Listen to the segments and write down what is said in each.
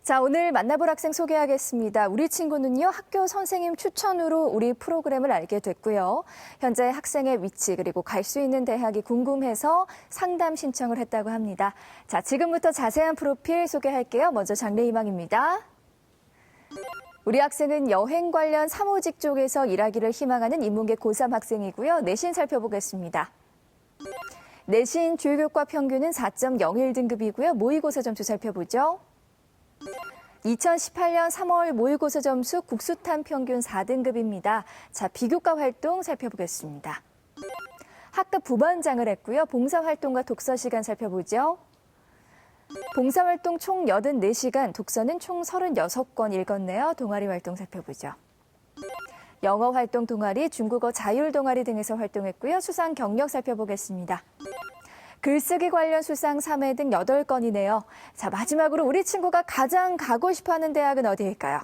자, 오늘 만나볼 학생 소개하겠습니다. 우리 친구는요, 학교 선생님 추천으로 우리 프로그램을 알게 됐고요. 현재 학생의 위치 그리고 갈 수 있는 대학이 궁금해서 상담 신청을 했다고 합니다. 자, 지금부터 자세한 프로필 소개할게요. 먼저 장래희망입니다. 우리 학생은 여행 관련 사무직 쪽에서 일하기를 희망하는 인문계 고3 학생이고요. 내신 살펴보겠습니다. 내신 주요 교과 평균은 4.01등급이고요. 모의고사 점수 살펴보죠. 2018년 3월 모의고사 점수 국수탄 평균 4등급입니다. 자, 비교과 활동 살펴보겠습니다. 학급 부반장을 했고요. 봉사활동과 독서 시간 살펴보죠. 봉사활동 총 84시간, 독서는 총 36권 읽었네요. 동아리 활동 살펴보죠. 영어 활동 동아리, 중국어 자율 동아리 등에서 활동했고요. 수상 경력 살펴보겠습니다. 글쓰기 관련 수상 3회 등 8건이네요. 자, 마지막으로 우리 친구가 가장 가고 싶어하는 대학은 어디일까요?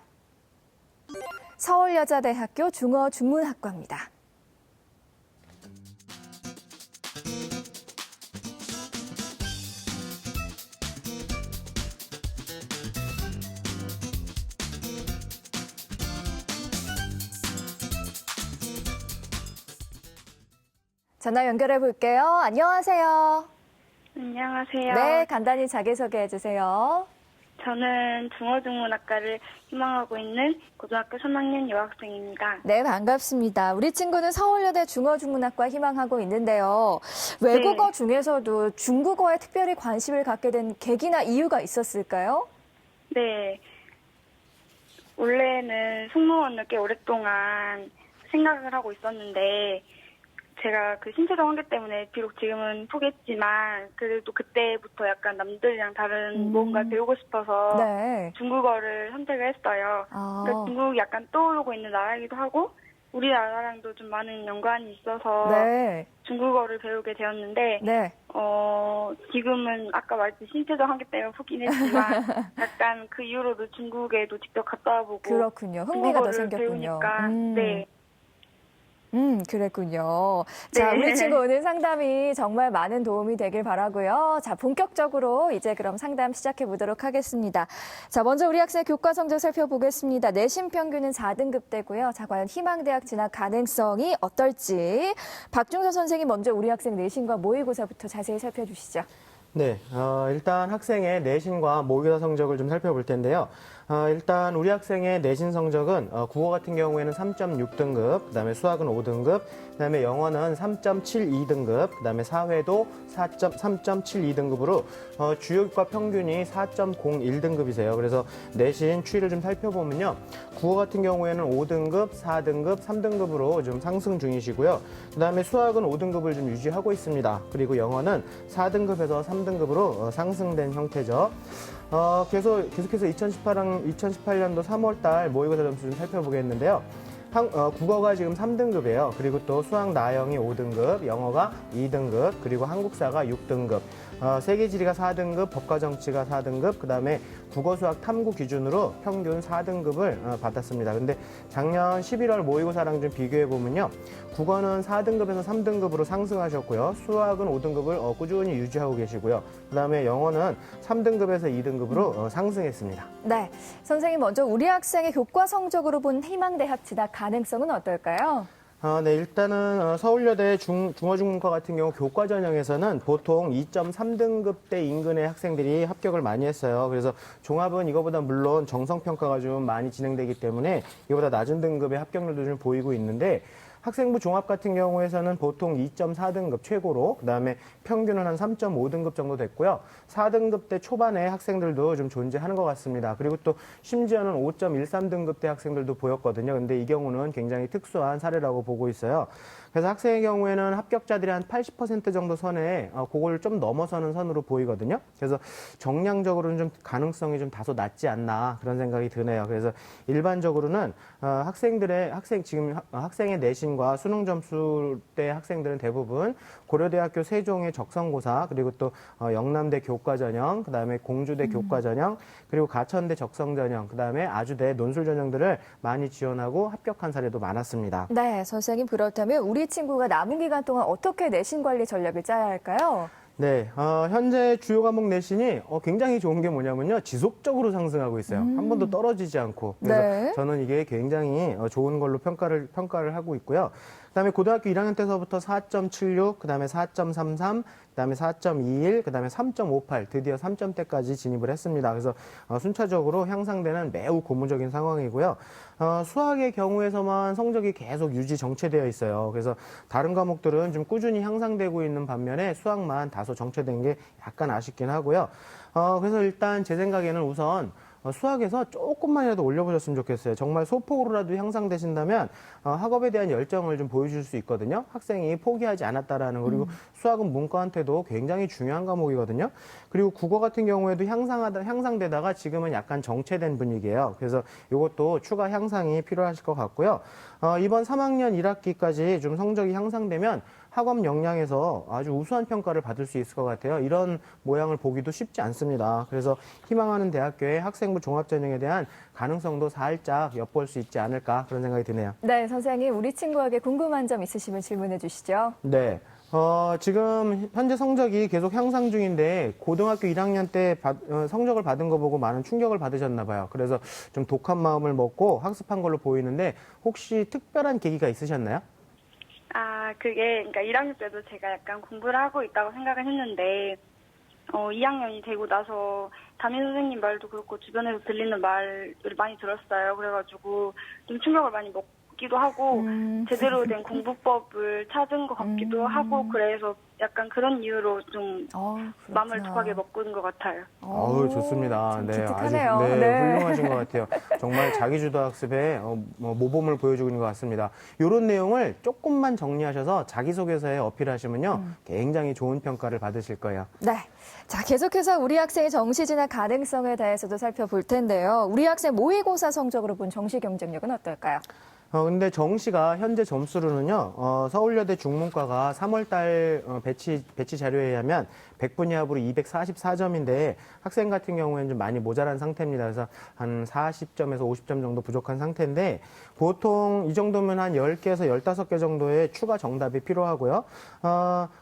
서울여자대학교 중어중문학과입니다. 전화 연결해 볼게요. 안녕하세요. 안녕하세요. 네, 간단히 자기소개해 주세요. 저는 중어중문학과를 희망하고 있는 고등학교 3학년 여학생입니다. 네, 반갑습니다. 우리 친구는 서울여대 중어중문학과 희망하고 있는데요. 외국어 중에서도 중국어에 특별히 관심을 갖게 된 계기나 이유가 있었을까요? 네. 원래는 승무원을 꽤 오랫동안 생각을 하고 있었는데 제가 그 신체적 한계 때문에 비록 지금은 포기했지만 그래도 그때부터 약간 남들이랑 다른 뭔가 배우고 싶어서 네. 중국어를 선택을 했어요. 그러니까 중국이 약간 떠오르고 있는 나라이기도 하고 우리나라랑도 좀 많은 연관이 있어서 네. 중국어를 배우게 되었는데 네. 지금은 아까 말했듯이 신체적 한계 때문에 포기는 했지만 약간 그 이후로도 중국에도 직접 갔다 와보고 그렇군요. 흥미가 더 중국어를 생겼군요. 배우니까 네. 그랬군요. 자, 네. 우리 친구 오늘 상담이 정말 많은 도움이 되길 바라고요. 자, 본격적으로 이제 그럼 상담 시작해 보도록 하겠습니다. 자, 먼저 우리 학생 교과 성적 살펴보겠습니다. 내신 평균은 4등급대고요. 자, 과연 희망대학 진학 가능성이 어떨지 박중서 선생님 먼저 우리 학생 내신과 모의고사부터 자세히 살펴주시죠. 네, 일단 학생의 내신과 모의고사 성적을 좀 살펴볼 텐데요. 일단 우리 학생의 내신 성적은 국어 같은 경우에는 3.6등급, 그다음에 수학은 5등급, 그다음에 영어는 3.72등급, 그다음에 사회도 3.72등급으로 주요 교과 평균이 4.01등급이세요. 그래서 내신 추이를 좀 살펴보면요. 국어 같은 경우에는 5등급, 4등급, 3등급으로 좀 상승 중이시고요. 그다음에 수학은 5등급을 좀 유지하고 있습니다. 그리고 영어는 4등급에서 3등급으로 상승된 형태죠. 계속해서 2018년도 3월달 모의고사 점수 좀 살펴보겠는데요. 국어가 지금 3등급이에요. 그리고 또 수학 나영이 5등급, 영어가 2등급, 그리고 한국사가 6등급, 세계지리가 4등급, 법과정치가 4등급, 그 다음에 국어, 수학, 탐구 기준으로 평균 4등급을 받았습니다. 근데 작년 11월 모의고사랑 좀 비교해보면요. 국어는 4등급에서 3등급으로 상승하셨고요. 수학은 5등급을 꾸준히 유지하고 계시고요. 그 다음에 영어는 3등급에서 2등급으로 상승했습니다. 네, 선생님 먼저 우리 학생의 교과 성적으로 본 희망대학 진학 가능성은 어떨까요? 네, 일단은 서울여대 중어중문과 같은 경우 교과 전형에서는 보통 2.3등급대 인근의 학생들이 합격을 많이 했어요. 그래서 종합은 이거보다 물론 정성평가가 좀 많이 진행되기 때문에 이거보다 낮은 등급의 합격률도 좀 보이고 있는데 학생부 종합 같은 경우에서는 보통 2.4등급 최고로, 그다음에 평균은 한 3.5등급 정도 됐고요. 4등급대 초반의 학생들도 좀 존재하는 것 같습니다. 그리고 또 심지어는 5.13등급대 학생들도 보였거든요. 근데 이 경우는 굉장히 특수한 사례라고 보고 있어요. 그래서 학생의 경우에는 합격자들이 한 80% 정도 선에 그걸 좀 넘어서는 선으로 보이거든요. 그래서 정량적으로는 좀 가능성이 좀 다소 낮지 않나 그런 생각이 드네요. 그래서 일반적으로는 지금 학생의 내신과 수능 점수 때 학생들은 대부분 고려대학교 세종의 적성고사, 그리고 또 영남대 교과전형, 그다음에 공주대 교과전형, 그리고 가천대 적성전형, 그다음에 아주대 논술전형들을 많이 지원하고 합격한 사례도 많았습니다. 네, 선생님 그렇다면 우리 친구가 남은 기간 동안 어떻게 내신 관리 전략을 짜야 할까요? 네, 현재 주요 과목 내신이 굉장히 좋은 게 뭐냐면요. 지속적으로 상승하고 있어요. 한 번도 떨어지지 않고. 그래서 네. 저는 이게 굉장히 좋은 걸로 평가를 하고 있고요. 그다음에 고등학교 1학년 때서부터 4.76, 그다음에 4.33, 그다음에 4.21, 그다음에 3.58, 드디어 3점대까지 진입을 했습니다. 그래서 순차적으로 향상되는 매우 고무적인 상황이고요. 수학의 경우에서만 성적이 계속 유지 정체되어 있어요. 그래서 다른 과목들은 좀 꾸준히 향상되고 있는 반면에 수학만 다소 정체된 게 약간 아쉽긴 하고요. 그래서 일단 제 생각에는 우선 수학에서 조금만이라도 올려보셨으면 좋겠어요. 정말 소폭으로라도 향상되신다면 학업에 대한 열정을 좀 보여줄 수 있거든요. 학생이 포기하지 않았다라는 거. 그리고 수학은 문과한테도 굉장히 중요한 과목이거든요. 그리고 국어 같은 경우에도 향상되다가 지금은 약간 정체된 분위기예요. 그래서 이것도 추가 향상이 필요하실 것 같고요. 이번 3학년 1학기까지 좀 성적이 향상되면 학업 역량에서 아주 우수한 평가를 받을 수 있을 것 같아요. 이런 모양을 보기도 쉽지 않습니다. 그래서 희망하는 대학교의 학생부 종합전형에 대한 가능성도 살짝 엿볼 수 있지 않을까 그런 생각이 드네요. 네, 선생님, 우리 친구에게 궁금한 점 있으시면 질문해 주시죠. 네. 지금 현재 성적이 계속 향상 중인데 고등학교 1학년 때 성적을 받은 거 보고 많은 충격을 받으셨나 봐요. 그래서 좀 독한 마음을 먹고 학습한 걸로 보이는데 혹시 특별한 계기가 있으셨나요? 그러니까 1학년 때도 제가 약간 공부를 하고 있다고 생각을 했는데, 2학년이 되고 나서 담임 선생님 말도 그렇고 주변에서 들리는 말을 많이 들었어요. 그래가지고 좀 충격을 많이 먹기도 하고, 제대로 된 공부법을 찾은 것 같기도 하고, 그래서 약간 그런 이유로 좀 마음을 독하게 먹고 있는 것 같아요. 좋습니다. 좀 네, 기특하네요. 아주 네. 훌륭하신 것 같아요. 정말 자기주도 학습에 모범을 보여주고 있는 것 같습니다. 이런 내용을 조금만 정리하셔서 자기소개서에 어필하시면요, 굉장히 좋은 평가를 받으실 거예요. 네. 자, 계속해서 우리 학생의 정시 진학 가능성에 대해서도 살펴볼 텐데요. 우리 학생 모의고사 성적으로 본 정시 경쟁력은 어떨까요? 근데 정시가 현재 점수로는요, 서울여대 중문과가 3월달 배치 자료에 의하면 100분 이하로 244점인데 학생 같은 경우에는 좀 많이 모자란 상태입니다. 그래서 한 40점에서 50점 정도 부족한 상태인데 보통 이 정도면 한 10개에서 15개 정도의 추가 정답이 필요하고요.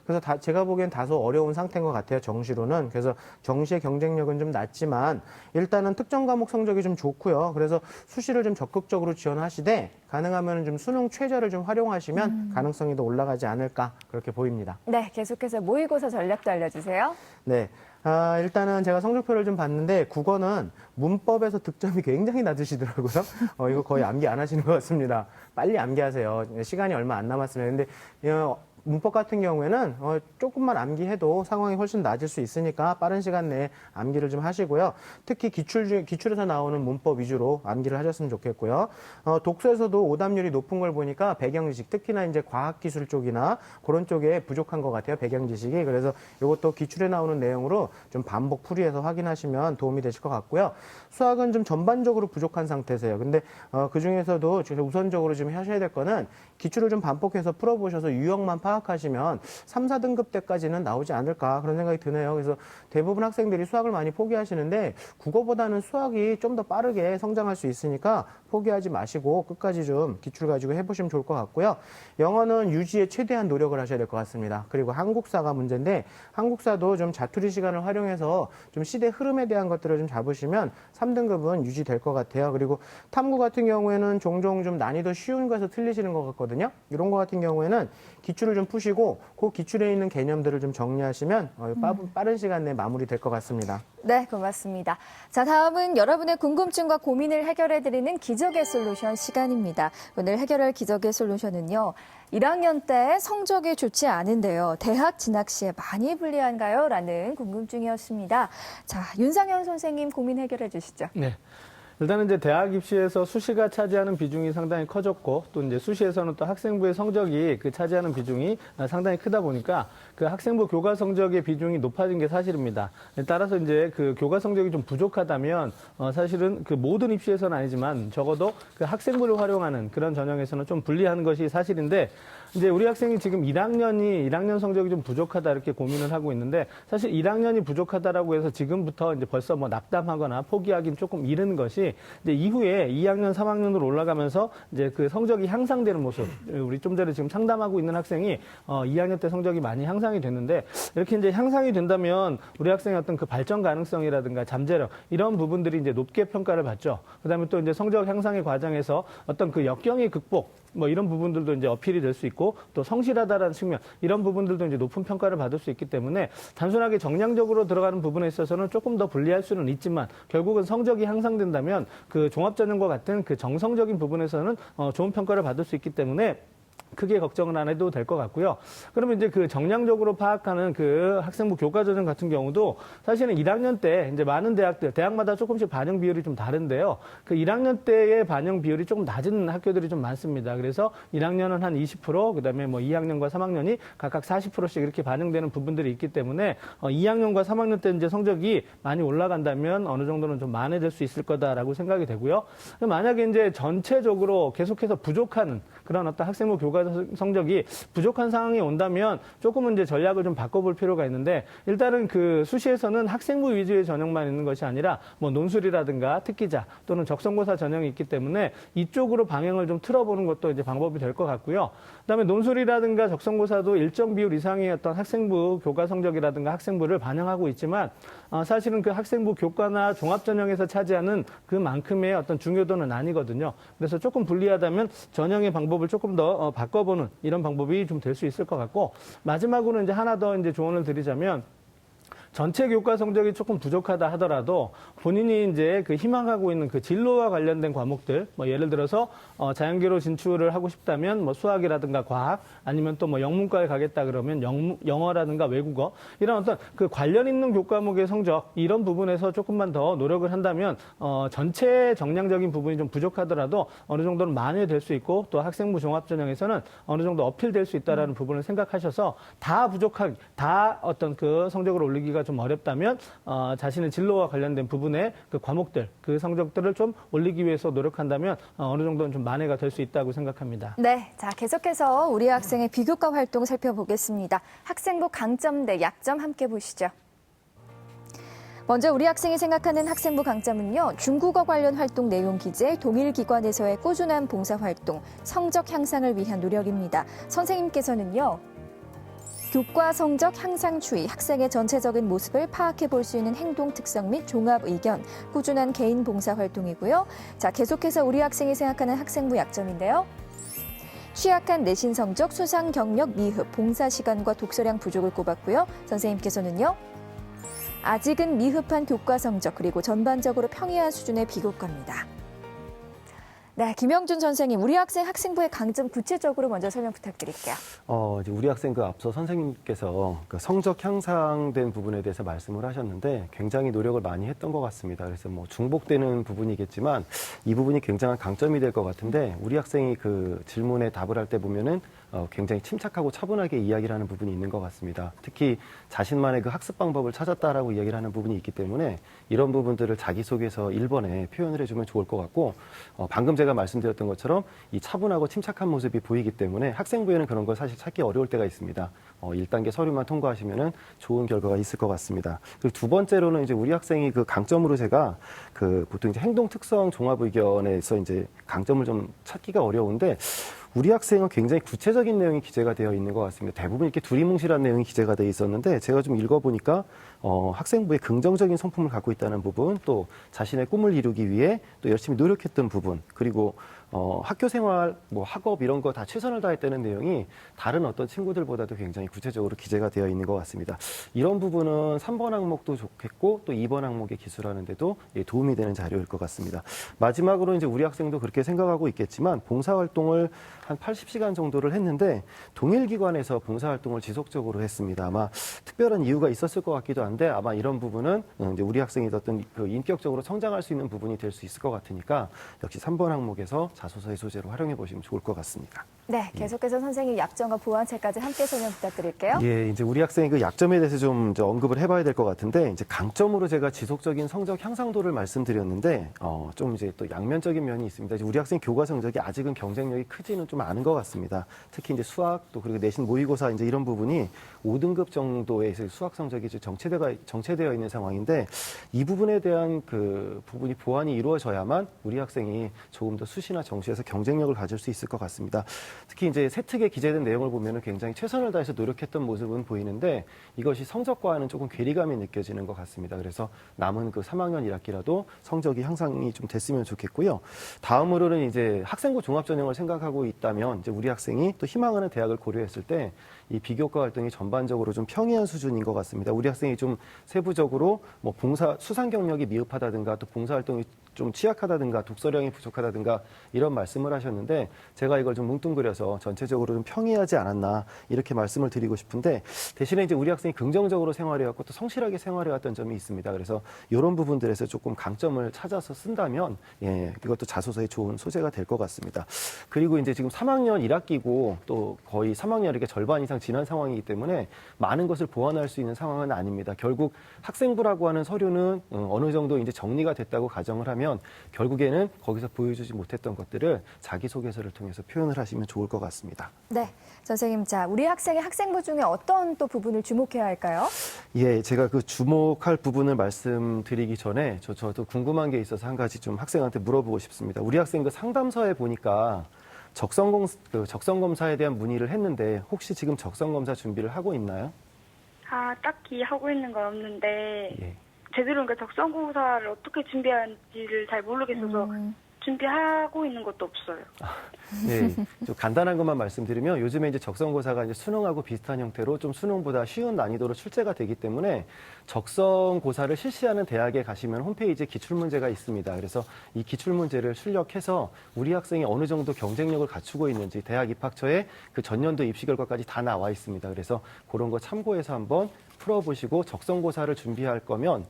그래서 제가 보기엔 다소 어려운 상태인 것 같아요. 정시로는. 그래서 정시의 경쟁력은 좀 낮지만 일단은 특정 과목 성적이 좀 좋고요. 그래서 수시를 좀 적극적으로 지원하시되 가능하면 좀 수능 최저를 좀 활용하시면 가능성이 더 올라가지 않을까 그렇게 보입니다. 네, 계속해서 모의고사 전략도 알려주세요. 네. 일단은 제가 성적표를 좀 봤는데 국어는 문법에서 득점이 굉장히 낮으시더라고요. 이거 거의 암기 안 하시는 것 같습니다. 빨리 암기하세요. 시간이 얼마 안 남았습니다. 근데 문법 같은 경우에는 조금만 암기해도 상황이 훨씬 낮을 수 있으니까 빠른 시간 내에 암기를 좀 하시고요. 특히 기출에서 나오는 문법 위주로 암기를 하셨으면 좋겠고요. 독서에서도 오답률이 높은 걸 보니까 배경지식, 특히나 이제 과학기술 쪽이나 그런 쪽에 부족한 것 같아요. 배경지식이. 그래서 이것도 기출에 나오는 내용으로 좀 반복 풀이해서 확인하시면 도움이 되실 것 같고요. 수학은 좀 전반적으로 부족한 상태세요. 근데 그 중에서도 우선적으로 좀 하셔야 될 거는 기출을 좀 반복해서 풀어보셔서 유형만 파악하시면 3, 4등급 때까지는 나오지 않을까 그런 생각이 드네요. 그래서 대부분 학생들이 수학을 많이 포기하시는데 국어보다는 수학이 좀 더 빠르게 성장할 수 있으니까 포기하지 마시고 끝까지 좀 기출 가지고 해보시면 좋을 것 같고요. 영어는 유지에 최대한 노력을 하셔야 될 것 같습니다. 그리고 한국사가 문제인데 한국사도 좀 자투리 시간을 활용해서 좀 시대 흐름에 대한 것들을 좀 잡으시면 3등급은 유지될 것 같아요. 그리고 탐구 같은 경우에는 종종 좀 난이도 쉬운 거에서 틀리시는 것 같거든요. 이런 거 같은 경우에는 기출을 좀 푸시고 그 기출에 있는 개념들을 좀 정리하시면 빠른 시간 내에 마무리될 것 같습니다. 네, 고맙습니다. 자, 다음은 여러분의 궁금증과 고민을 해결해드리는 기적의 솔루션 시간입니다. 오늘 해결할 기적의 솔루션은요. 1학년 때 성적이 좋지 않은데요. 대학 진학 시에 많이 불리한가요? 라는 궁금증이었습니다. 자, 윤상현 선생님 고민 해결해 주시죠. 네. 일단은 이제 대학 입시에서 수시가 차지하는 비중이 상당히 커졌고 또 이제 수시에서는 또 학생부의 성적이 그 차지하는 비중이 상당히 크다 보니까 그 학생부 교과 성적의 비중이 높아진 게 사실입니다. 따라서 이제 그 교과 성적이 좀 부족하다면 사실은 그 모든 입시에서는 아니지만 적어도 그 학생부를 활용하는 그런 전형에서는 좀 불리한 것이 사실인데 이제 우리 학생이 지금 1학년 성적이 좀 부족하다 이렇게 고민을 하고 있는데 사실 1학년이 부족하다라고 해서 지금부터 이제 벌써 뭐 낙담하거나 포기하기는 조금 이른 것이 학생이 이제 이후에 2학년, 3학년으로 올라가면서 이제 그 성적이 향상되는 모습, 우리 좀 전에 지금 상담하고 있는 학생이 2학년 때 성적이 많이 향상이 됐는데 이렇게 이제 향상이 된다면 우리 학생의 어떤 그 발전 가능성이라든가 잠재력 이런 부분들이 이제 높게 평가를 받죠. 그다음에 또 이제 성적 향상의 과정에서 어떤 그 역경의 극복 뭐 이런 부분들도 이제 어필이 될 수 있고 또 성실하다라는 측면 이런 부분들도 이제 높은 평가를 받을 수 있기 때문에 단순하게 정량적으로 들어가는 부분에 있어서는 조금 더 불리할 수는 있지만 결국은 성적이 향상된다면 그 종합전형과 같은 그 정성적인 부분에서는 좋은 평가를 받을 수 있기 때문에 크게 걱정은 안 해도 될 것 같고요. 그러면 이제 그 정량적으로 파악하는 그 학생부 교과전형 같은 경우도 사실은 1학년 때 이제 많은 대학마다 조금씩 반영 비율이 좀 다른데요. 그 1학년 때의 반영 비율이 조금 낮은 학교들이 좀 많습니다. 그래서 1학년은 한 20%, 그다음에 뭐 2학년과 3학년이 각각 40%씩 이렇게 반영되는 부분들이 있기 때문에 2학년과 3학년 때 이제 성적이 많이 올라간다면 어느 정도는 좀 만회될 수 있을 거다라고 생각이 되고요. 만약에 이제 전체적으로 계속해서 부족한 그런 어떤 학생부 교과 성적이 부족한 상황이 온다면 조금은 이제 전략을 좀 바꿔볼 필요가 있는데 일단은 그 수시에서는 학생부 위주의 전형만 있는 것이 아니라 뭐 논술이라든가 특기자 또는 적성고사 전형이 있기 때문에 이쪽으로 방향을 좀 틀어보는 것도 이제 방법이 될 것 같고요. 그다음에 논술이라든가 적성고사도 일정 비율 이상의 어떤 학생부 교과 성적이라든가 학생부를 반영하고 있지만 사실은 그 학생부 교과나 종합전형에서 차지하는 그만큼의 어떤 중요도는 아니거든요. 그래서 조금 불리하다면 전형의 방법을 조금 더 바꿔보는 이런 방법이 좀 될 수 있을 것 같고 마지막으로 이제 하나 더 이제 조언을 드리자면 전체 교과 성적이 조금 부족하다 하더라도 본인이 이제 그 희망하고 있는 그 진로와 관련된 과목들, 뭐 예를 들어서 자연계로 진출을 하고 싶다면 뭐 수학이라든가 과학, 아니면 또 뭐 영문과에 가겠다 그러면 영어라든가 외국어 이런 어떤 그 관련 있는 교과목의 성적 이런 부분에서 조금만 더 노력을 한다면 전체 정량적인 부분이 좀 부족하더라도 어느 정도는 만회될 수 있고 또 학생부 종합전형에서는 어느 정도 어필될 수 있다라는 부분을 생각하셔서 다 어떤 그 성적을 올리기가 좀 어렵다면 자신의 진로와 관련된 부분의 그 과목들, 그 성적들을 좀 올리기 위해서 노력한다면 어느 정도는 좀 만회가 될 수 있다고 생각합니다. 네, 자 계속해서 우리 학생의 비교과 활동 살펴보겠습니다. 학생부 강점 대 약점 함께 보시죠. 먼저 우리 학생이 생각하는 학생부 강점은요. 중국어 관련 활동 내용 기재, 동일 기관에서의 꾸준한 봉사활동, 성적 향상을 위한 노력입니다. 선생님께서는요. 교과 성적 향상 추이, 학생의 전체적인 모습을 파악해 볼 수 있는 행동 특성 및 종합 의견, 꾸준한 개인 봉사 활동이고요. 자, 계속해서 우리 학생이 생각하는 학생부 약점인데요. 취약한 내신 성적, 수상 경력 미흡, 봉사 시간과 독서량 부족을 꼽았고요. 선생님께서는요. 아직은 미흡한 교과 성적, 그리고 전반적으로 평이한 수준의 비교과입니다. 네, 김영준 선생님, 우리 학생 학생부의 강점 구체적으로 먼저 설명 부탁드릴게요. 이제 우리 학생 그 앞서 선생님께서 그 성적 향상된 부분에 대해서 말씀을 하셨는데 굉장히 노력을 많이 했던 것 같습니다. 그래서 뭐 중복되는 부분이겠지만 이 부분이 굉장한 강점이 될 것 같은데 우리 학생이 그 질문에 답을 할 때 보면은 굉장히 침착하고 차분하게 이야기를 하는 부분이 있는 것 같습니다. 특히 자신만의 그 학습 방법을 찾았다라고 이야기를 하는 부분이 있기 때문에 이런 부분들을 자기소개서 1번에 표현을 해주면 좋을 것 같고 방금 제가 말씀드렸던 것처럼 이 차분하고 침착한 모습이 보이기 때문에 학생부에는 그런 걸 사실 찾기 어려울 때가 있습니다. 1단계 서류만 통과하시면은 좋은 결과가 있을 것 같습니다. 그리고 두 번째로는 이제 우리 학생이 그 강점으로 제가 그 보통 이제 행동 특성 종합 의견에서 이제 강점을 좀 찾기가 어려운데 우리 학생은 굉장히 구체적인 내용이 기재가 되어 있는 것 같습니다. 대부분 이렇게 두리뭉실한 내용이 기재가 되어 있었는데 제가 좀 읽어보니까 학생부에 긍정적인 성품을 갖고 있다는 부분, 또 자신의 꿈을 이루기 위해 또 열심히 노력했던 부분, 그리고 학교 생활, 뭐 학업 이런 거 다 최선을 다했다는 내용이 다른 어떤 친구들보다도 굉장히 구체적으로 기재가 되어 있는 것 같습니다. 이런 부분은 3번 항목도 좋겠고 또 2번 항목에 기술하는 데도 도움이 되는 자료일 것 같습니다. 마지막으로 이제 우리 학생도 그렇게 생각하고 있겠지만 봉사활동을 한 80시간 정도를 했는데 동일기관에서 봉사활동을 지속적으로 했습니다. 아마 특별한 이유가 있었을 것 같기도 한데 아마 이런 부분은 이제 우리 학생이 어떤 그 인격적으로 성장할 수 있는 부분이 될 수 있을 것 같으니까 역시 3번 항목에서 자소서의 소재로 활용해 보시면 좋을 것 같습니다. 네, 계속해서 선생님 약점과 보완책까지 함께 설명 부탁드릴게요. 예, 이제 우리 학생이 그 약점에 대해서 좀 이제 언급을 해봐야 될 것 같은데 이제 강점으로 제가 지속적인 성적 향상도를 말씀드렸는데 좀 이제 또 양면적인 면이 있습니다. 이제 우리 학생 교과 성적이 아직은 경쟁력이 크지는 좀 않은 것 같습니다. 특히 이제 수학 또 그리고 내신 모의고사 이제 이런 부분이 5등급 정도의 수학 성적이 정체돼 정체되어 있는 상황인데 이 부분에 대한 그 부분이 보완이 이루어져야만 우리 학생이 조금 더 수시나 정시에서 경쟁력을 가질 수 있을 것 같습니다. 특히 이제 세특에 기재된 내용을 보면은 굉장히 최선을 다해서 노력했던 모습은 보이는데 이것이 성적과는 조금 괴리감이 느껴지는 것 같습니다. 그래서 남은 그 3학년 1학기라도 성적이 향상이 좀 됐으면 좋겠고요. 다음으로는 이제 학생부 종합전형을 생각하고 있다면 이제 우리 학생이 또 희망하는 대학을 고려했을 때 이 비교과 활동이 전반적으로 좀 평이한 수준인 것 같습니다. 우리 학생이 좀 세부적으로 뭐 수상 경력이 미흡하다든가 또 봉사 활동이 좀 취약하다든가 독서량이 부족하다든가 이런 말씀을 하셨는데 제가 이걸 좀 뭉뚱그려서 전체적으로 좀 평이하지 않았나 이렇게 말씀을 드리고 싶은데 대신에 이제 우리 학생이 긍정적으로 생활해왔고 또 성실하게 생활해왔던 점이 있습니다. 그래서 이런 부분들에서 조금 강점을 찾아서 쓴다면 이것도 자소서에 좋은 소재가 될 것 같습니다. 그리고 이제 지금 3학년 1학기고 또 거의 3학년 이렇게 절반 이상 지난 상황이기 때문에 많은 것을 보완할 수 있는 상황은 아닙니다. 결국 학생부라고 하는 서류는 어느 정도 이제 정리가 됐다고 가정을 하면 결국에는 거기서 보여주지 못했던 것들을 자기소개서를 통해서 표현을 하시면 좋을 것 같습니다. 네, 선생님, 자, 우리 학생의 학생부 중에 어떤 또 부분을 주목해야 할까요? 예, 제가 그 주목할 부분을 말씀드리기 전에 저도 궁금한 게 있어서 한 가지 좀 학생한테 물어보고 싶습니다. 우리 학생 그 상담서에 보니까 적성검사에 대한 문의를 했는데 혹시 지금 적성검사 준비를 하고 있나요? 딱히 하고 있는 건 없는데 예. 제대로 그러니까 적성고사를 어떻게 준비하는지를 잘 모르겠어서 준비하고 있는 것도 없어요. 네, 좀 간단한 것만 말씀드리면 요즘에 이제 적성고사가 이제 수능하고 비슷한 형태로 좀 수능보다 쉬운 난이도로 출제가 되기 때문에 적성고사를 실시하는 대학에 가시면 홈페이지에 기출문제가 있습니다. 그래서 이 기출문제를 출력해서 우리 학생이 어느 정도 경쟁력을 갖추고 있는지 대학 입학처에 그 전년도 입시 결과까지 다 나와 있습니다. 그래서 그런 거 참고해서 한번 풀어보시고 적성고사를 준비할 거면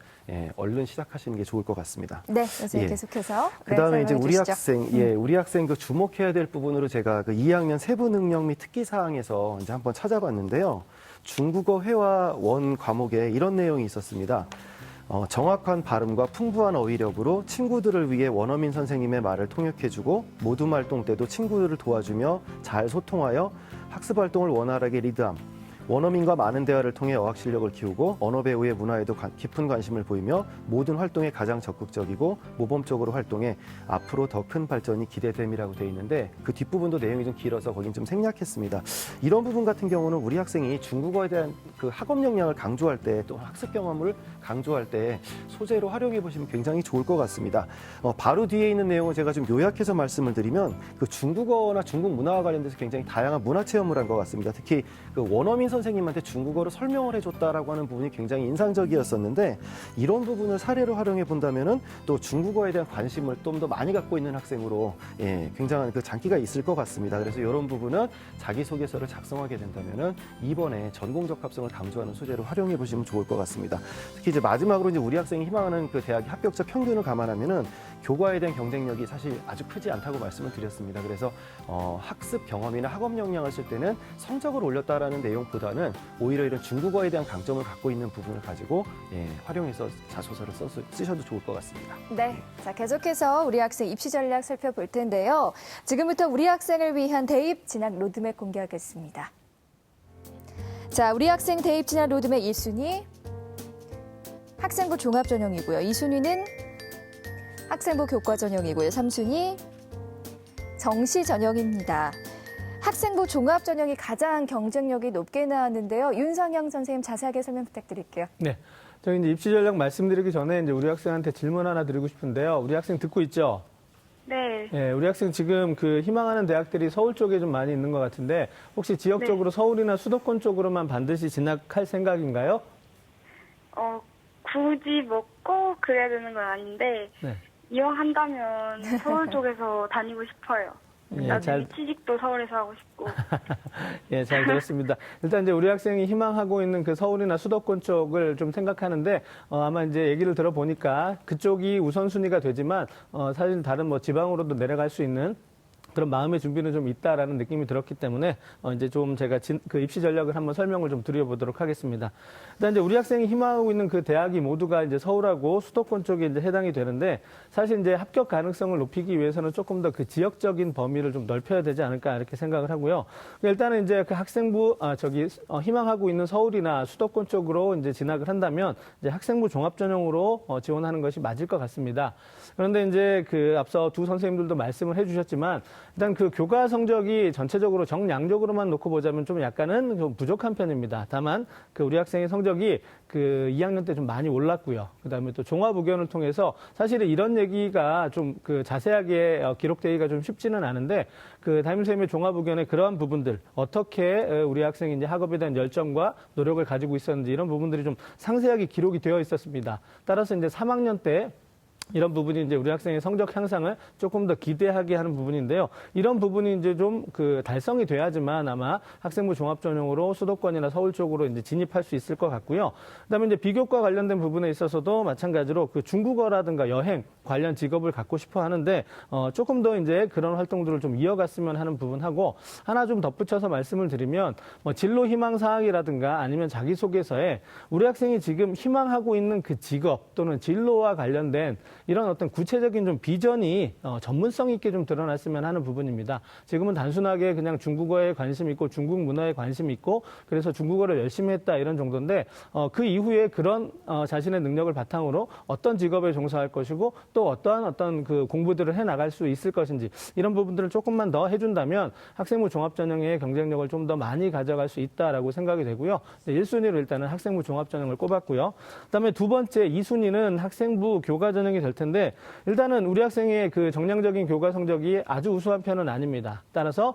얼른 시작하시는 게 좋을 것 같습니다. 네, 선생님 예. 계속해서. 그다음에 이제 우리 주시죠. 학생, 우리 학생 그 주목해야 될 부분으로 제가 그 2학년 세부 능력 및 특기 사항에서 이제 한번 찾아봤는데요. 중국어 회화 원 과목에 이런 내용이 있었습니다. 정확한 발음과 풍부한 어휘력으로 친구들을 위해 원어민 선생님의 말을 통역해주고 모둠 활동 때도 친구들을 도와주며 잘 소통하여 학습 활동을 원활하게 리드함. 원어민과 많은 대화를 통해 어학 실력을 키우고 언어 배우의 문화에도 깊은 관심을 보이며 모든 활동에 가장 적극적이고 모범적으로 활동해 앞으로 더 큰 발전이 기대됨이라고 되어 있는데 그 뒷부분도 내용이 좀 길어서 거긴 좀 생략했습니다. 이런 부분 같은 경우는 우리 학생이 중국어에 대한 그 학업 역량을 강조할 때 또 학습 경험을 강조할 때 소재로 활용해 보시면 굉장히 좋을 것 같습니다. 바로 뒤에 있는 내용을 제가 좀 요약해서 말씀을 드리면 그 중국어나 중국 문화와 관련돼서 굉장히 다양한 문화 체험을 한 것 같습니다. 특히 그 원어민 선생님한테 중국어로 설명을 해줬다라고 하는 부분이 굉장히 인상적이었었는데 이런 부분을 사례로 활용해 본다면은 또 중국어에 대한 관심을 좀 더 많이 갖고 있는 학생으로 굉장한 그 장기가 있을 것 같습니다. 그래서 이런 부분은 자기소개서를 작성하게 된다면은 이번에 전공적 합성을 강조하는 소재로 활용해 보시면 좋을 것 같습니다. 특히 이제 마지막으로 이제 우리 학생이 희망하는 그 대학의 합격자 평균을 감안하면은 교과에 대한 경쟁력이 사실 아주 크지 않다고 말씀을 드렸습니다. 그래서 학습 경험이나 학업 역량을 쓸 때는 성적을 올렸다라는 내용보다는 오히려 이런 중국어에 대한 강점을 갖고 있는 부분을 가지고 활용해서 자소서를 쓰셔도 좋을 것 같습니다. 네, 자 계속해서 우리 학생 입시 전략 살펴볼 텐데요. 지금부터 우리 학생을 위한 대입 진학 로드맵 공개하겠습니다. 자, 우리 학생 대입 진학 로드맵 1순위 학생부 종합 전형이고요. 2순위는 학생부 교과 전형이고요. 3순위 정시 전형입니다. 학생부 종합 전형이 가장 경쟁력이 높게 나왔는데요. 윤성영 선생님 자세하게 설명 부탁드릴게요. 네. 저희 이제 입시 전략 말씀드리기 전에 이제 우리 학생한테 질문 하나 드리고 싶은데요. 우리 학생 듣고 있죠? 네. 네, 우리 학생 지금 그 희망하는 대학들이 서울 쪽에 좀 많이 있는 것 같은데 혹시 지역적으로 서울이나 수도권 쪽으로만 반드시 진학할 생각인가요? 굳이 뭐 꼭 그래야 되는 건 아닌데 네. 이왕 한다면 서울 쪽에서 다니고 싶어요. 예, 나중에 취직도 서울에서 하고 싶고. 예, 잘 들었습니다. 일단 이제 우리 학생이 희망하고 있는 그 서울이나 수도권 쪽을 좀 생각하는데 아마 이제 얘기를 들어보니까 그쪽이 우선순위가 되지만 사실 다른 뭐 지방으로도 내려갈 수 있는 그런 마음의 준비는 좀 있다라는 느낌이 들었기 때문에 이제 좀 제가 그 입시 전략을 한번 설명을 좀 드려보도록 하겠습니다. 일단 이제 우리 학생이 희망하고 있는 그 대학이 모두가 이제 서울하고 수도권 쪽에 이제 해당이 되는데 사실 이제 합격 가능성을 높이기 위해서는 조금 더 그 지역적인 범위를 좀 넓혀야 되지 않을까 이렇게 생각을 하고요. 일단은 이제 그 학생부 희망하고 있는 서울이나 수도권 쪽으로 이제 진학을 한다면 이제 학생부 종합 전형으로 지원하는 것이 맞을 것 같습니다. 그런데 이제 그 앞서 두 선생님들도 말씀을 해주셨지만 일단 그 교과 성적이 전체적으로 정량적으로만 놓고 보자면 좀 약간은 좀 부족한 편입니다. 다만 그 우리 학생의 성적이 그 2학년 때 좀 많이 올랐고요. 그다음에 또 종합 의견을 통해서 사실은 이런 얘기가 좀 그 자세하게 기록되기가 좀 쉽지는 않은데 그 담임선생님의 종합 의견의 그러한 부분들 어떻게 우리 학생이 이제 학업에 대한 열정과 노력을 가지고 있었는지 이런 부분들이 좀 상세하게 기록이 되어 있었습니다. 따라서 이제 3학년 때 이런 부분이 이제 우리 학생의 성적 향상을 조금 더 기대하게 하는 부분인데요. 이런 부분이 이제 좀 그 달성이 돼야지만 아마 학생부 종합 전형으로 수도권이나 서울 쪽으로 이제 진입할 수 있을 것 같고요. 그다음에 이제 비교과 관련된 부분에 있어서도 마찬가지로 그 중국어라든가 여행 관련 직업을 갖고 싶어 하는데 조금 더 이제 그런 활동들을 좀 이어갔으면 하는 부분하고 하나 좀 덧붙여서 말씀을 드리면 뭐 진로 희망 사항이라든가 아니면 자기소개서에 우리 학생이 지금 희망하고 있는 그 직업 또는 진로와 관련된 이런 어떤 구체적인 좀 비전이 전문성 있게 좀 드러났으면 하는 부분입니다. 지금은 단순하게 그냥 중국어에 관심 있고 중국 문화에 관심 있고 그래서 중국어를 열심히 했다 이런 정도인데 그 이후에 그런 자신의 능력을 바탕으로 어떤 직업에 종사할 것이고 또 어떠한 어떤 그 공부들을 해 나갈 수 있을 것인지 이런 부분들을 조금만 더 해준다면 학생부 종합전형의 경쟁력을 좀 더 많이 가져갈 수 있다라고 생각이 되고요. 1순위로 일단은 학생부 종합전형을 꼽았고요. 그다음에 두 번째 2순위는 학생부 교과전형이 될 텐데 일단은 우리 학생의 그 정량적인 교과 성적이 아주 우수한 편은 아닙니다. 따라서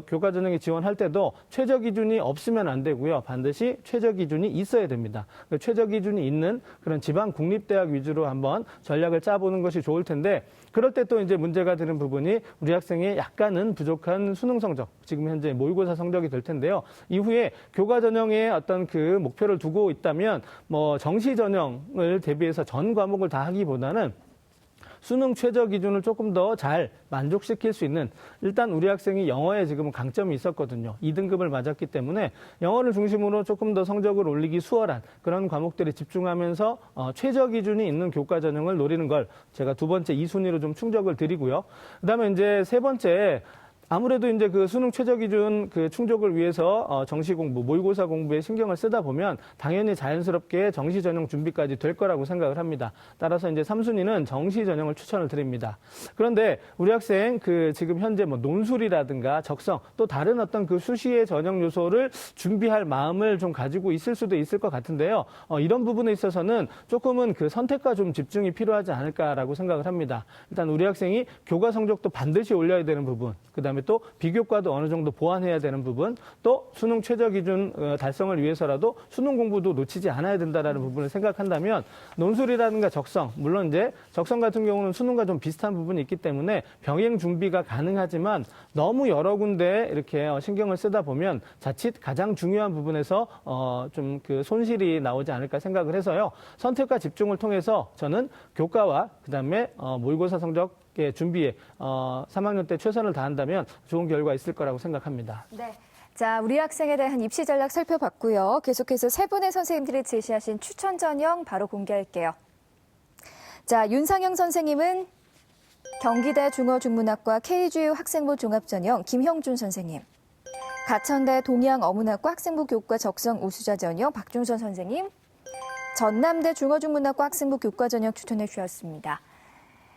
교과 전형에 지원할 때도 최저 기준이 없으면 안 되고요. 반드시 최저 기준이 있어야 됩니다. 그 최저 기준이 있는 그런 지방 국립대학 위주로 한번 전략을 짜보는 것이 좋을 텐데 그럴 때 또 이제 문제가 되는 부분이 우리 학생의 약간은 부족한 수능 성적, 지금 현재 모의고사 성적이 될 텐데요. 이후에 교과 전형에 어떤 그 목표를 두고 있다면 뭐 정시 전형을 대비해서 전 과목을 다 하기보다는 수능 최저 기준을 조금 더 잘 만족시킬 수 있는 일단 우리 학생이 영어에 지금 강점이 있었거든요. 2등급을 맞았기 때문에 영어를 중심으로 조금 더 성적을 올리기 수월한 그런 과목들에 집중하면서 최저 기준이 있는 교과 전형을 노리는 걸 제가 두 번째 2순위로 좀 충족을 드리고요. 그다음에 이제 세 번째 아무래도 이제 그 수능 최저 기준 그 충족을 위해서 정시 공부, 모의고사 공부에 신경을 쓰다 보면 당연히 자연스럽게 정시 전형 준비까지 될 거라고 생각을 합니다. 따라서 이제 3순위는 정시 전형을 추천을 드립니다. 그런데 우리 학생 그 지금 현재 뭐 논술이라든가 적성 또 다른 어떤 그 수시의 전형 요소를 준비할 마음을 좀 가지고 있을 수도 있을 것 같은데요. 이런 부분에 있어서는 조금은 그 선택과 좀 집중이 필요하지 않을까라고 생각을 합니다. 일단 우리 학생이 교과 성적도 반드시 올려야 되는 부분, 그다음에 또 비교과도 어느 정도 보완해야 되는 부분, 또 수능 최저 기준 달성을 위해서라도 수능 공부도 놓치지 않아야 된다라는 부분을 생각한다면 논술이라든가 적성, 물론 이제 적성 같은 경우는 수능과 좀 비슷한 부분이 있기 때문에 병행 준비가 가능하지만 너무 여러 군데 이렇게 신경을 쓰다 보면 자칫 가장 중요한 부분에서 좀 그 손실이 나오지 않을까 생각을 해서요. 선택과 집중을 통해서 저는 교과와 그다음에 모의고사 성적 준비에 3학년 때 최선을 다한다면 좋은 결과 있을 거라고 생각합니다. 네. 자, 우리 학생에 대한 입시 전략 살펴봤고요. 계속해서 세 분의 선생님들이 제시하신 추천 전형 바로 공개할게요. 자, 윤상영 선생님은 경기대 중어중문학과 KGU 학생부 종합전형 김형준 선생님, 가천대 동양어문학과 학생부 교과 적성 우수자 전형 박준선 선생님, 전남대 중어중문학과 학생부 교과 전형 추천해 주셨습니다.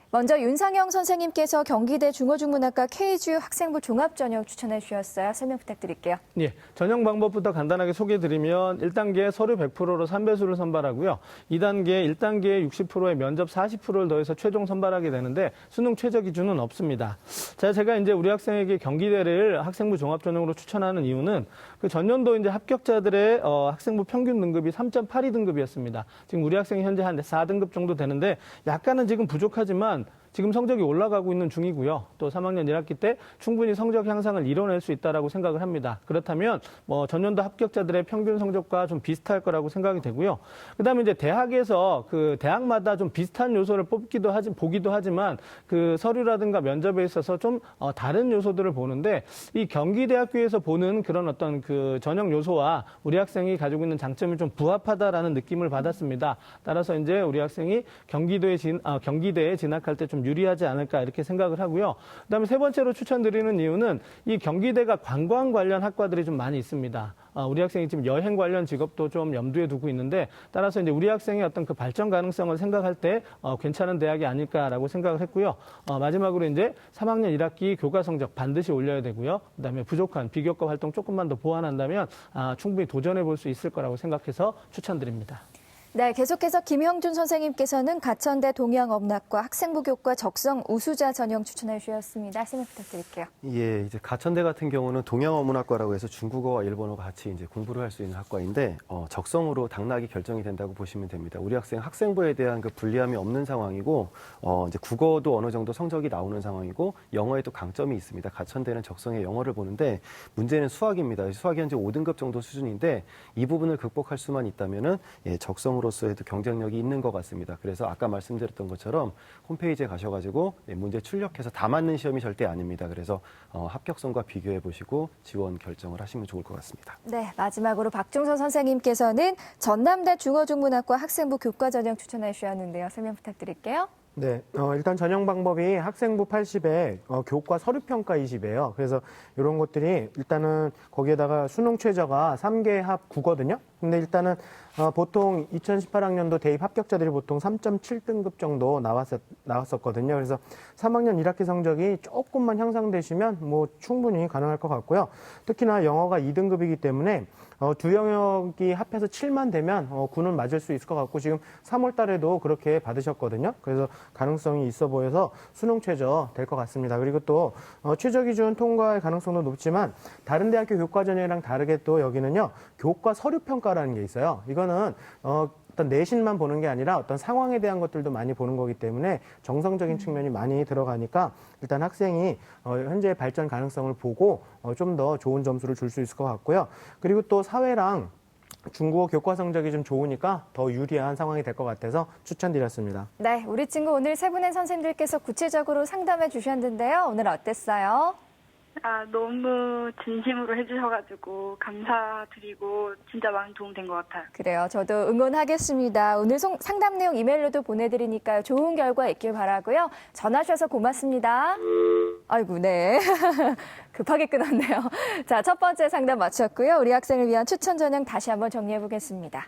먼저 윤상영 선생님께서 경기대 중어중문학과 KGU 학생부 종합전형 추천해 주셨어요. 설명 부탁드릴게요. 예, 전형 방법부터 간단하게 소개해드리면 1단계 서류 100%로 3배수를 선발하고요. 2단계 1단계에 60%의 면접 40%를 더해서 최종 선발하게 되는데 수능 최저 기준은 없습니다. 자, 제가 이제 우리 학생에게 경기대를 학생부 종합전형으로 추천하는 이유는 그 전년도 이제 합격자들의 학생부 평균 등급이 3.82등급이었습니다. 지금 우리 학생이 현재 한 4등급 정도 되는데 약간은 지금 부족하지만 지금 성적이 올라가고 있는 중이고요. 또 3학년 1학기 때 충분히 성적 향상을 이뤄낼 수 있다라고 생각을 합니다. 그렇다면 뭐 전년도 합격자들의 평균 성적과 좀 비슷할 거라고 생각이 되고요. 그다음에 이제 대학에서 그 대학마다 좀 비슷한 요소를 보기도 하지만 그 서류라든가 면접에 있어서 좀 다른 요소들을 보는데 이 경기대학교에서 보는 그런 어떤 그 전형 요소와 우리 학생이 가지고 있는 장점이 좀 부합하다라는 느낌을 받았습니다. 따라서 이제 우리 학생이 경기대에 진학할 때 좀 유리하지 않을까 이렇게 생각을 하고요. 그다음에 세 번째로 추천드리는 이유는 이 경기대가 관광 관련 학과들이 좀 많이 있습니다. 우리 학생이 지금 여행 관련 직업도 좀 염두에 두고 있는데 따라서 이제 우리 학생의 어떤 그 발전 가능성을 생각할 때 괜찮은 대학이 아닐까라고 생각을 했고요. 마지막으로 이제 3학년 1학기 교과 성적 반드시 올려야 되고요. 그다음에 부족한 비교과 활동 조금만 더 보완한다면 충분히 도전해 볼 수 있을 거라고 생각해서 추천드립니다. 네, 계속해서 김형준 선생님께서는 가천대 동양업학과 학생부 교과 적성 우수자 전형 추천해 주셨습니다. 설명 부탁드릴게요. 예, 이제 가천대 같은 경우는 동양어문학과라고 해서 중국어와 일본어가 같이 이제 공부를 할 수 있는 학과인데 적성으로 당락이 결정이 된다고 보시면 됩니다. 우리 학생부에 대한 그 불리함이 없는 상황이고 이제 국어도 어느 정도 성적이 나오는 상황이고 영어에 또 강점이 있습니다. 가천대는 적성에 영어를 보는데 문제는 수학입니다. 수학이 현재 5등급 정도 수준인데 이 부분을 극복할 수만 있다면은 적성으로서에도 경쟁력이 있는 것 같습니다. 그래서 아까 말씀드렸던 것처럼 홈페이지에 가셔가지고 문제 출력해서 다 맞는 시험이 절대 아닙니다. 그래서 합격성과 비교해 보시고 지원 결정을 하시면 좋을 것 같습니다. 네, 마지막으로 박종선 선생님께서는 전남대 중어중문학과 학생부 교과 전형 추천해 주셨는데요. 설명 부탁드릴게요. 네, 일단 전형 방법이 학생부 80에 교과 서류평가 20이에요. 그래서 이런 것들이 일단은 거기에다가 수능 최저가 3개 합 9거든요. 근데 일단은 보통 2018학년도 대입 합격자들이 보통 3.7등급 정도 나왔었거든요. 그래서 3학년 1학기 성적이 조금만 향상되시면 뭐 충분히 가능할 것 같고요. 특히나 영어가 2등급이기 때문에 두 영역이 합해서 7만 되면 9는 맞을 수 있을 것 같고 지금 3월 달에도 그렇게 받으셨거든요. 그래서 가능성이 있어 보여서 수능 최저 될 것 같습니다. 그리고 또 최저 기준 통과의 가능성도 높지만 다른 대학교 교과 전형이랑 다르게 또 여기는요. 교과 서류 평가라는 게 있어요. 이거는 어떤 내신만 보는 게 아니라 어떤 상황에 대한 것들도 많이 보는 거기 때문에 정성적인 측면이 많이 들어가니까 일단 학생이 현재의 발전 가능성을 보고 좀 더 좋은 점수를 줄 수 있을 것 같고요. 그리고 또 사회랑 중국어 교과 성적이 좀 좋으니까 더 유리한 상황이 될 것 같아서 추천드렸습니다. 네, 우리 친구 오늘 세 분의 선생님들께서 구체적으로 상담해 주셨는데요. 오늘 어땠어요? 너무 진심으로 해주셔가지고 감사드리고 진짜 많은 도움 된 것 같아요. 그래요. 저도 응원하겠습니다. 오늘 상담 내용 이메일로도 보내드리니까요. 좋은 결과 있길 바라고요. 전화 주셔서 고맙습니다. 아이고, 네. 급하게 끊었네요. 자, 첫 번째 상담 마쳤고요. 우리 학생을 위한 추천 전형 다시 한번 정리해 보겠습니다.